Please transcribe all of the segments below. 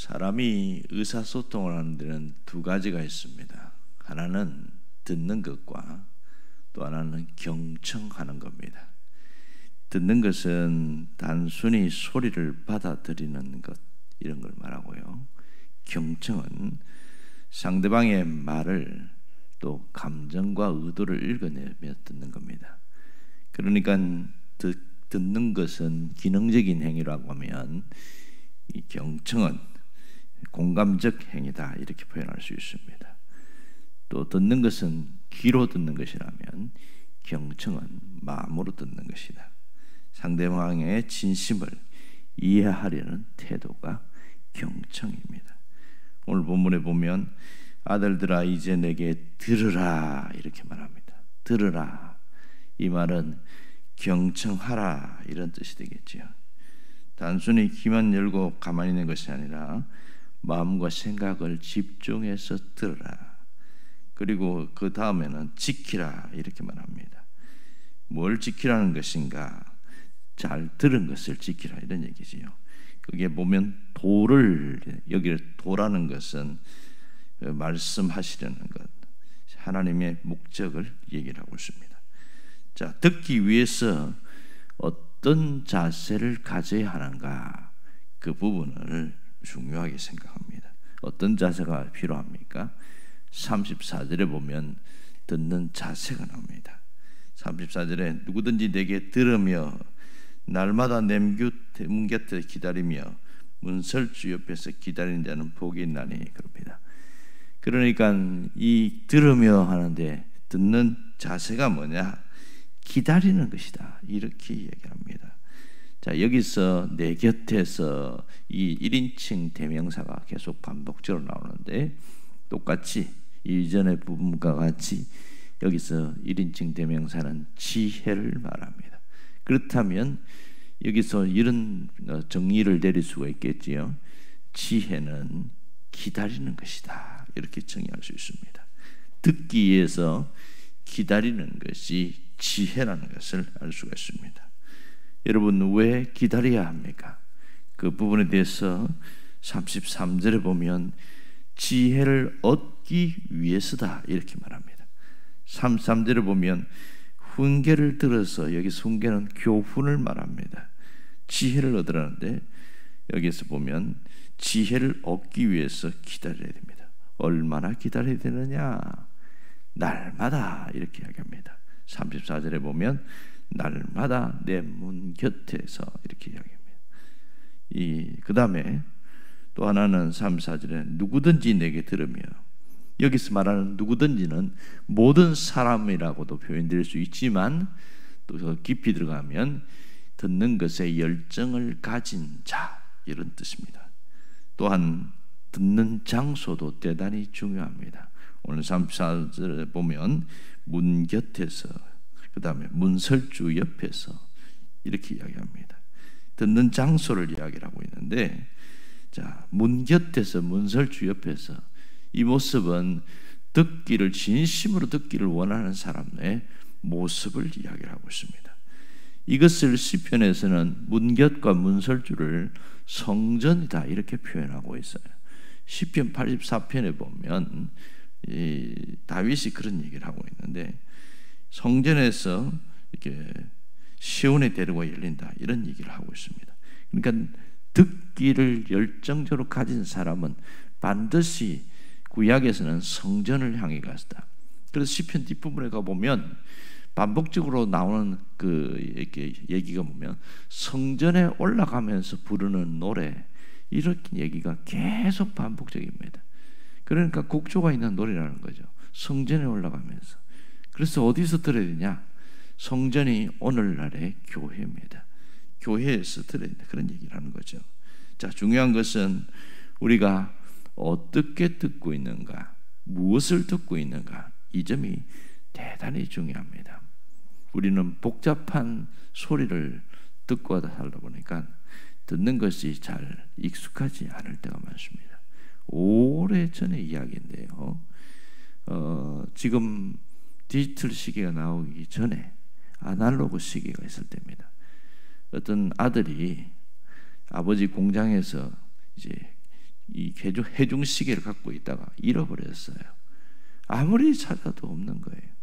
사람이 의사소통을 하는 데는 두 가지가 있습니다. 하나는 듣는 것과 또 하나는 경청하는 겁니다. 듣는 것은 단순히 소리를 받아들이는 것, 이런 걸 말하고요. 경청은 상대방의 말을 또 감정과 의도를 읽어내며 듣는 겁니다. 그러니까 듣는 것은 기능적인 행위라고 하면 이 경청은 공감적 행위다, 이렇게 표현할 수 있습니다. 또 듣는 것은 귀로 듣는 것이라면 경청은 마음으로 듣는 것이다. 상대방의 진심을 이해하려는 태도가 경청입니다. 오늘 본문에 보면 아들들아 이제 내게 들으라, 이렇게 말합니다. 들으라, 이 말은 경청하라, 이런 뜻이 되겠지요. 단순히 귀만 열고 가만히 있는 것이 아니라 마음과 생각을 집중해서 들으라. 그리고 그 다음에는 지키라, 이렇게 말합니다. 뭘 지키라는 것인가? 잘 들은 것을 지키라, 이런 얘기지요. 그게 보면 도를, 여기를 도라는 것은 말씀하시려는 것, 하나님의 목적을 얘기를 하고 있습니다. 자, 듣기 위해서 어떤 자세를 가져야 하는가, 그 부분을 중요하게 생각합니다. 어떤 자세가 필요합니까? 34절에 보면 듣는 자세가 나옵니다. 34절에 누구든지 내게 들으며 날마다 문 곁에 기다리며 문설주 옆에서 기다리는 자는 복이 있나니, 그럽니다. 그러니까 이 들으며 하는데 듣는 자세가 뭐냐? 기다리는 것이다, 이렇게 얘기합니다. 자, 여기서 내 곁에서 이 1인칭 대명사가 계속 반복적으로 나오는데, 똑같이 이전의 부분과 같이 여기서 1인칭 대명사는 지혜를 말합니다. 그렇다면 여기서 이런 정의를 내릴 수가 있겠지요. 지혜는 기다리는 것이다, 이렇게 정의할 수 있습니다. 듣기 위해서 기다리는 것이 지혜라는 것을 알 수가 있습니다. 여러분, 왜 기다려야 합니까? 그 부분에 대해서 33절에 보면 지혜를 얻기 위해서다, 이렇게 말합니다. 33절에 보면 훈계를 들어서, 여기서 훈계는 교훈을 말합니다. 지혜를 얻으라는데 여기서 보면 지혜를 얻기 위해서 기다려야 됩니다. 얼마나 기다려야 되느냐? 날마다, 이렇게 이야기합니다. 34절에 보면 날마다 내 문 곁에서, 이렇게 이야기합니다. 그 다음에 또 하나는 34절에 누구든지 내게 들으며, 여기서 말하는 누구든지는 모든 사람이라고도 표현될 수 있지만 또 더 깊이 들어가면 듣는 것에 열정을 가진 자, 이런 뜻입니다. 또한 듣는 장소도 대단히 중요합니다. 오늘 34절에 보면 문 곁에서, 그 다음에 문설주 옆에서, 이렇게 이야기합니다. 듣는 장소를 이야기를 하고 있는데, 자, 문 곁에서, 문설주 옆에서, 이 모습은 듣기를, 진심으로 듣기를 원하는 사람의 모습을 이야기를 하고 있습니다. 이것을 시편에서는 문곁과 문설주를 성전이다, 이렇게 표현하고 있어요. 시편 84편에 보면 다윗이 그런 얘기를 하고 있는데, 성전에서 이렇게 시온의 대로가 열린다, 이런 얘기를 하고 있습니다. 그러니까 듣기를 열정적으로 가진 사람은 반드시 구약에서는 성전을 향해 갔다. 그래서 시편 뒷부분에 가보면 반복적으로 나오는 이렇게 얘기가 보면 성전에 올라가면서 부르는 노래, 이렇게 얘기가 계속 반복적입니다. 그러니까 곡조가 있는 노래라는 거죠. 성전에 올라가면서. 그래서 어디서 들어야 되냐? 성전이 오늘날의 교회입니다. 교회에서 들어야 된다, 그런 얘기를 하는 거죠. 자, 중요한 것은 우리가 어떻게 듣고 있는가, 무엇을 듣고 있는가, 이 점이 대단히 중요합니다. 우리는 복잡한 소리를 듣고 하다 보니까 듣는 것이 잘 익숙하지 않을 때가 많습니다. 오래전의 이야기인데요, 지금 디지털 시계가 나오기 전에 아날로그 시계가 있을 때입니다. 어떤 아들이 아버지 공장에서 이제 이 해중 시계를 갖고 있다가 잃어버렸어요. 아무리 찾아도 없는 거예요.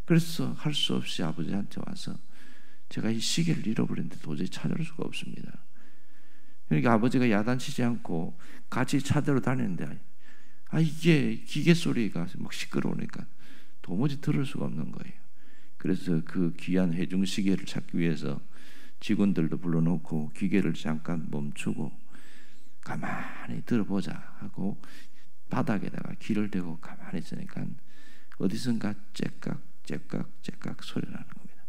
그래서 할 수 없이 아버지한테 와서 제가 이 시계를 잃어버렸는데 도저히 찾을 수가 없습니다. 그러니까 아버지가 야단치지 않고 같이 찾으러 다니는데 이게 기계 소리가 막 시끄러우니까 도무지 들을 수가 없는 거예요. 그래서 그 귀한 해중 시계를 찾기 위해서 직원들도 불러놓고 기계를 잠깐 멈추고 가만히 들어보자 하고 바닥에다가 귀를 대고 가만히 있으니까 어디선가 째깍 소리 나는 겁니다.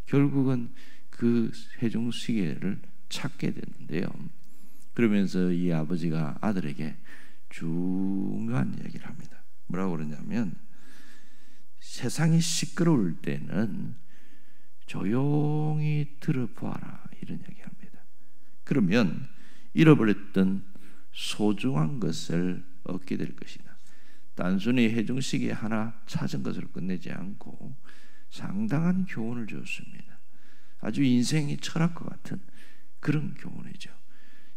결국은 그 해중 시계를 찾게 됐는데요. 그러면서 이 아버지가 아들에게 중요한 얘기를 합니다. 뭐라고 그러냐면 세상이 시끄러울 때는 조용히 들어보아라 이런 얘기합니다. 그러면 잃어버렸던 소중한 것을 얻게 될 것이다. 단순히 해중시계 하나 찾은 것으로 끝내지 않고 상당한 교훈을 주었습니다. 아주 인생의 철학과 같은 그런 교훈이죠.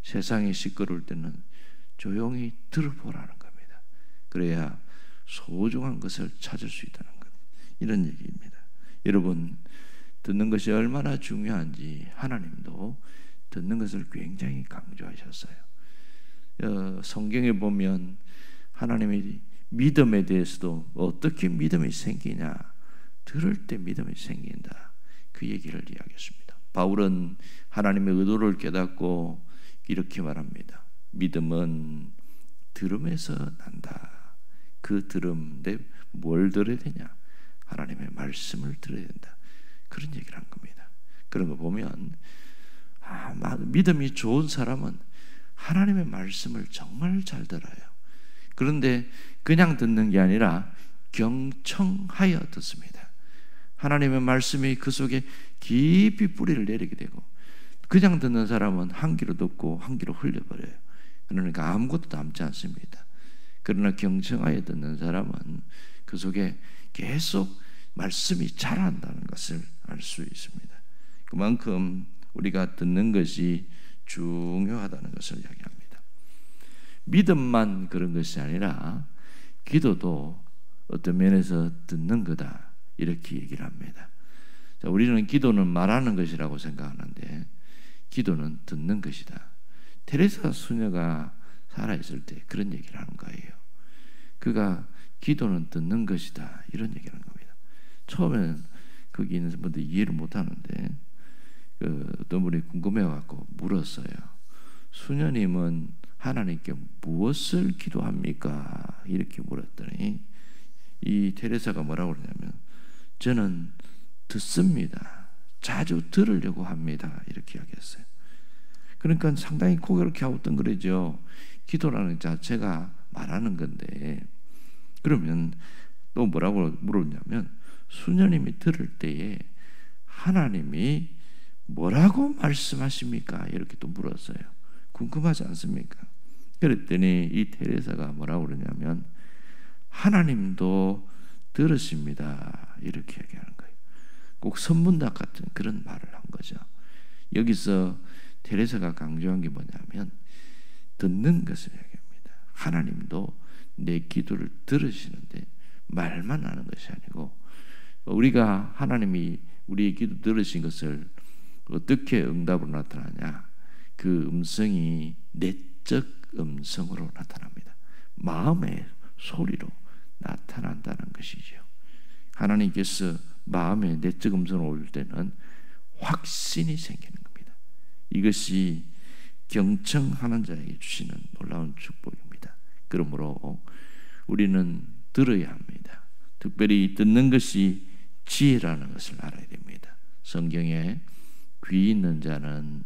세상이 시끄러울 때는 조용히 들어보라는 겁니다. 그래야 소중한 것을 찾을 수 있다는 것, 이런 얘기입니다. 여러분, 듣는 것이 얼마나 중요한지 하나님도 듣는 것을 굉장히 강조하셨어요. 성경에 보면 하나님의 믿음에 대해서도 어떻게 믿음이 생기냐, 들을 때 믿음이 생긴다, 그 얘기를 이야기했습니다. 바울은 하나님의 의도를 깨닫고 이렇게 말합니다. 믿음은 들음에서 난다. 그 들음, 뭘 들어야 되냐? 하나님의 말씀을 들어야 된다. 그런 얘기를 한 겁니다. 그런 거 보면 믿음이 좋은 사람은 하나님의 말씀을 정말 잘 들어요. 그런데 그냥 듣는 게 아니라 경청하여 듣습니다. 하나님의 말씀이 그 속에 깊이 뿌리를 내리게 되고, 그냥 듣는 사람은 한 귀로 듣고 한 귀로 흘려버려요. 그러니까 아무것도 남지 않습니다. 그러나 경청하여 듣는 사람은 그 속에 계속 말씀이 자란다는 것을 알 수 있습니다. 그만큼 우리가 듣는 것이 중요하다는 것을 이야기합니다. 믿음만 그런 것이 아니라 기도도 어떤 면에서 듣는 거다, 이렇게 얘기를 합니다. 자, 우리는 기도는 말하는 것이라고 생각하는데 기도는 듣는 것이다. 테레사 수녀가 살아있을 때 그런 얘기를 하는 거예요. 그가 기도는 듣는 것이다, 이런 얘기를 하는 겁니다. 처음에는 거기 있는 분들 이해를 못하는데 어떤 분이 궁금해갖고 물었어요. 수녀님은 하나님께 무엇을 기도합니까? 이렇게 물었더니 이 테레사가 뭐라고 그러냐면 저는 듣습니다. 자주 들으려고 합니다. 이렇게 이야기했어요. 그러니까 상당히 고개를 갸우뚱거리죠. 기도라는 자체가 말하는 건데, 그러면 또 뭐라고 물었냐면 수녀님이 들을 때에 하나님이 뭐라고 말씀하십니까? 이렇게 또 물었어요. 궁금하지 않습니까? 그랬더니 이 테레사가 뭐라고 그러냐면 하나님도 들으십니다, 이렇게 얘기하는 거예요. 꼭 선문답 같은 그런 말을 한 거죠. 여기서 테레사가 강조한 게 뭐냐면 듣는 것을 얘기합니다. 하나님도 내 기도를 들으시는데 말만 하는 것이 아니고, 우리가 하나님이 우리의 기도 들으신 것을 어떻게 응답으로 나타나냐? 그 음성이 내적 음성으로 나타납니다. 마음의 소리로 나타난다는 것이죠. 하나님께서 마음의 내적 음성을 올 때는 확신이 생기는 겁니다. 이것이 경청하는 자에게 주시는 놀라운 축복입니다. 그러므로 우리는 들어야 합니다. 특별히 듣는 것이 지혜라는 것을 알아야 됩니다. 성경에 귀 있는 자는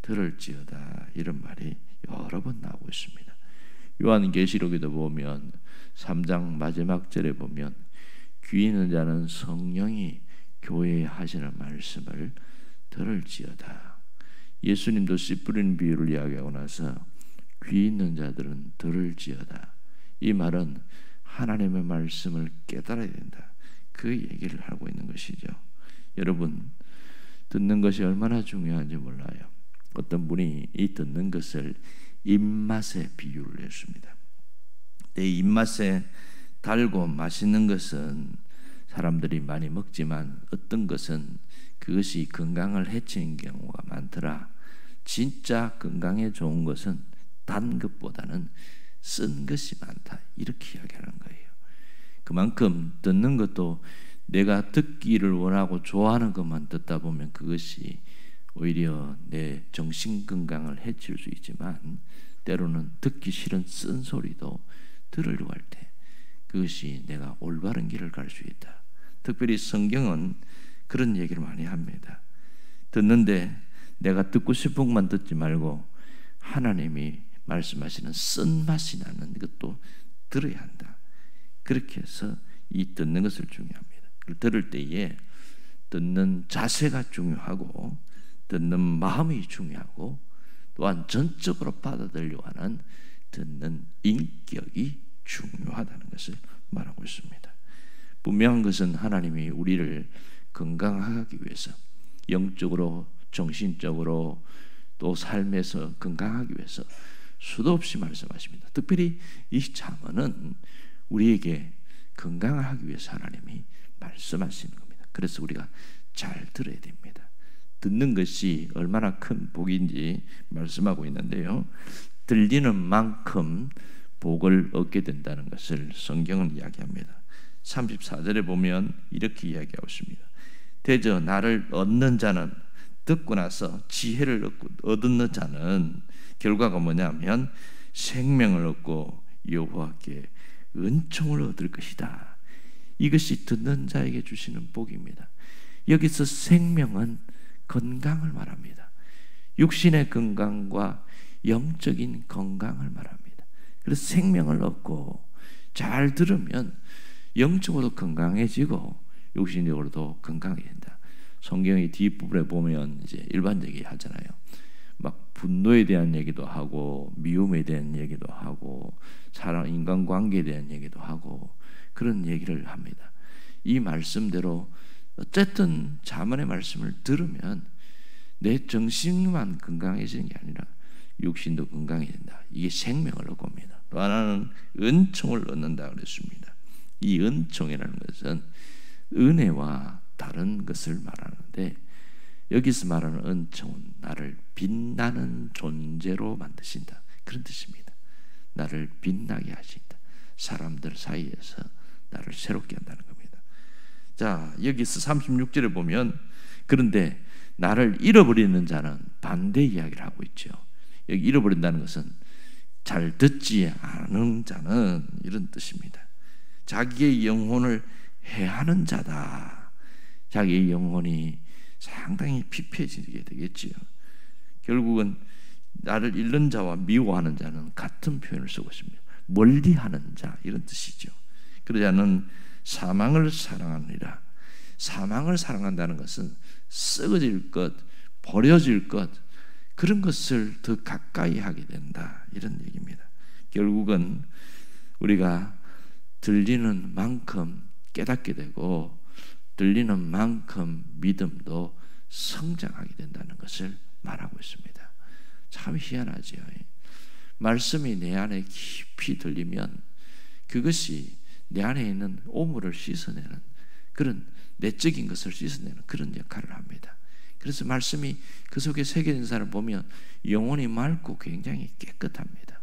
들을지어다, 이런 말이 여러 번 나오고 있습니다. 요한계시록에도 보면 3장 마지막 절에 보면 귀 있는 자는 성령이 교회에 하시는 말씀을 들을지어다. 예수님도 씨 뿌리는 비유를 이야기하고 나서 귀 있는 자들은 들을지어다. 이 말은 하나님의 말씀을 깨달아야 된다, 그 얘기를 하고 있는 것이죠. 여러분, 듣는 것이 얼마나 중요한지 몰라요. 어떤 분이 이 듣는 것을 입맛에 비유를 했습니다. 내 입맛에 달고 맛있는 것은 사람들이 많이 먹지만 어떤 것은 그것이 건강을 해치는 경우가 많더라. 진짜 건강에 좋은 것은 단 것보다는 쓴 것이 많다. 이렇게 이야기하는 거예요. 그만큼 듣는 것도 내가 듣기를 원하고 좋아하는 것만 듣다 보면 그것이 오히려 내 정신 건강을 해칠 수 있지만, 때로는 듣기 싫은 쓴소리도 들으려고 할 때 그것이 내가 올바른 길을 갈 수 있다. 특별히 성경은 그런 얘기를 많이 합니다. 듣는데 내가 듣고 싶은 것만 듣지 말고 하나님이 말씀하시는 쓴맛이 나는 것도 들어야 한다. 그렇게 해서 이 듣는 것을 중요합니다. 들을 때에 듣는 자세가 중요하고 듣는 마음이 중요하고 또한 전적으로 받아들이려고 하는 듣는 인격이 중요하다는 것을 말하고 있습니다. 분명한 것은 하나님이 우리를 건강하기 위해서, 영적으로 정신적으로 또 삶에서 건강하기 위해서 수도 없이 말씀하십니다. 특별히 이 잠언은 우리에게 건강을 하기 위해서 하나님이 말씀하시는 겁니다. 그래서 우리가 잘 들어야 됩니다. 듣는 것이 얼마나 큰 복인지 말씀하고 있는데요, 들리는 만큼 복을 얻게 된다는 것을 성경은 이야기합니다. 34절에 보면 이렇게 이야기하고 있습니다. 대저 나를 얻는 자는, 듣고 나서 지혜를 얻는 자는 결과가 뭐냐면 생명을 얻고 여호와께 은총을 얻을 것이다. 이것이 듣는 자에게 주시는 복입니다. 여기서 생명은 건강을 말합니다. 육신의 건강과 영적인 건강을 말합니다. 그래서 생명을 얻고 잘 들으면 영적으로도 건강해지고 육신적으로도 건강해진다. 성경의 뒷부분에 보면 이제 일반적이 하잖아요. 막 분노에 대한 얘기도 하고 미움에 대한 얘기도 하고 사람 인간관계에 대한 얘기도 하고 그런 얘기를 합니다. 이 말씀대로 어쨌든 잠언의 말씀을 들으면 내 정신만 건강해지는 게 아니라 육신도 건강해진다. 이게 생명을 얻고 옵니다. 또 하나는 은총을 얻는다 그랬습니다. 이 은총이라는 것은 은혜와 다른 것을 말하는데, 여기서 말하는 은총은 나를 빛나는 존재로 만드신다, 그런 뜻입니다. 나를 빛나게 하신다. 사람들 사이에서 나를 새롭게 한다는 겁니다. 자, 여기서 36절에 보면 그런데 나를 잃어버리는 자는 반대 이야기를 하고 있죠. 여기 잃어버린다는 것은 잘 듣지 않은 자는 이런 뜻입니다. 자기의 영혼을 해하는 자다. 자기의 영혼이 상당히 피폐해지게 되겠지요. 결국은 나를 잃는 자와 미워하는 자는 같은 표현을 쓰고 있습니다. 멀리하는 자, 이런 뜻이죠. 그러지 않은 사망을 사랑하느니라. 사망을 사랑한다는 것은 썩어질 것, 버려질 것, 그런 것을 더 가까이 하게 된다, 이런 얘기입니다. 결국은 우리가 들리는 만큼 깨닫게 되고 들리는 만큼 믿음도 성장하게 된다는 것을 말하고 있습니다. 참 희한하죠. 말씀이 내 안에 깊이 들리면 그것이 내 안에 있는 오물을 씻어내는, 그런 내적인 것을 씻어내는 그런 역할을 합니다. 그래서 말씀이 그 속에 새겨진 사람을 보면 영혼이 맑고 굉장히 깨끗합니다.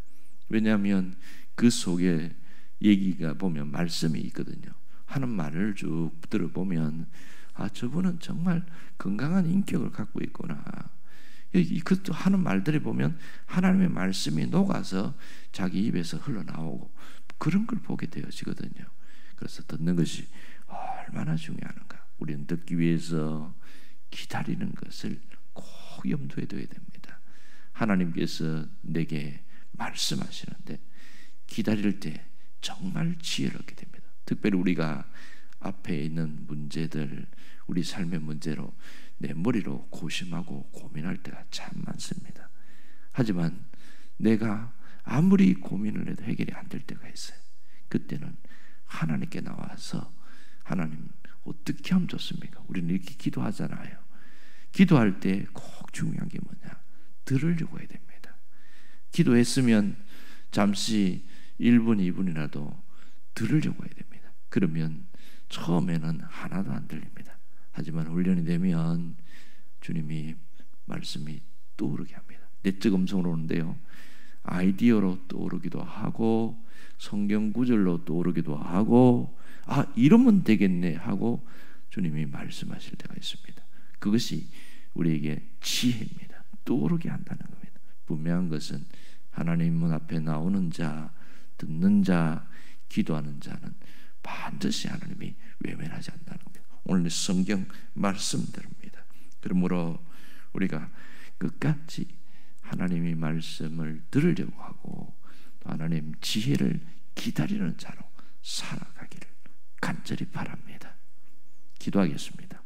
왜냐하면 그 속에 얘기가 보면 말씀이 있거든요. 하는 말을 쭉 들어보면 아, 저분은 정말 건강한 인격을 갖고 있구나. 그것도 하는 말들이 보면 하나님의 말씀이 녹아서 자기 입에서 흘러나오고 그런 걸 보게 되어지거든요. 그래서 듣는 것이 얼마나 중요한가. 우리는 듣기 위해서 기다리는 것을 꼭 염두에 둬야 됩니다. 하나님께서 내게 말씀하시는데 기다릴 때 정말 지혜를 얻게 됩니다. 특별히 우리가 앞에 있는 문제들, 우리 삶의 문제로 내 머리로 고심하고 고민할 때가 참 많습니다. 하지만 내가 아무리 고민을 해도 해결이 안 될 때가 있어요. 그때는 하나님께 나와서 하나님 어떻게 하면 좋습니까? 우리는 이렇게 기도하잖아요. 기도할 때 꼭 중요한 게 뭐냐? 들으려고 해야 됩니다. 기도했으면 잠시 1분, 2분이라도 들으려고 해야 됩니다. 그러면 처음에는 하나도 안 들립니다. 하지만 훈련이 되면 주님이 말씀이 떠오르게 합니다. 내적 음성으로 오는데요, 아이디어로 떠오르기도 하고 성경 구절로 떠오르기도 하고 이러면 되겠네 하고 주님이 말씀하실 때가 있습니다. 그것이 우리에게 지혜입니다. 떠오르게 한다는 겁니다. 분명한 것은 하나님 문 앞에 나오는 자, 듣는 자, 기도하는 자는 반드시 하나님이 외면하지 않는다는 겁니다. 오늘 성경 말씀대로입니다. 그러므로 우리가 끝까지 하나님의 말씀을 들으려고 하고 또 하나님 지혜를 기다리는 자로 살아가기를 간절히 바랍니다. 기도하겠습니다.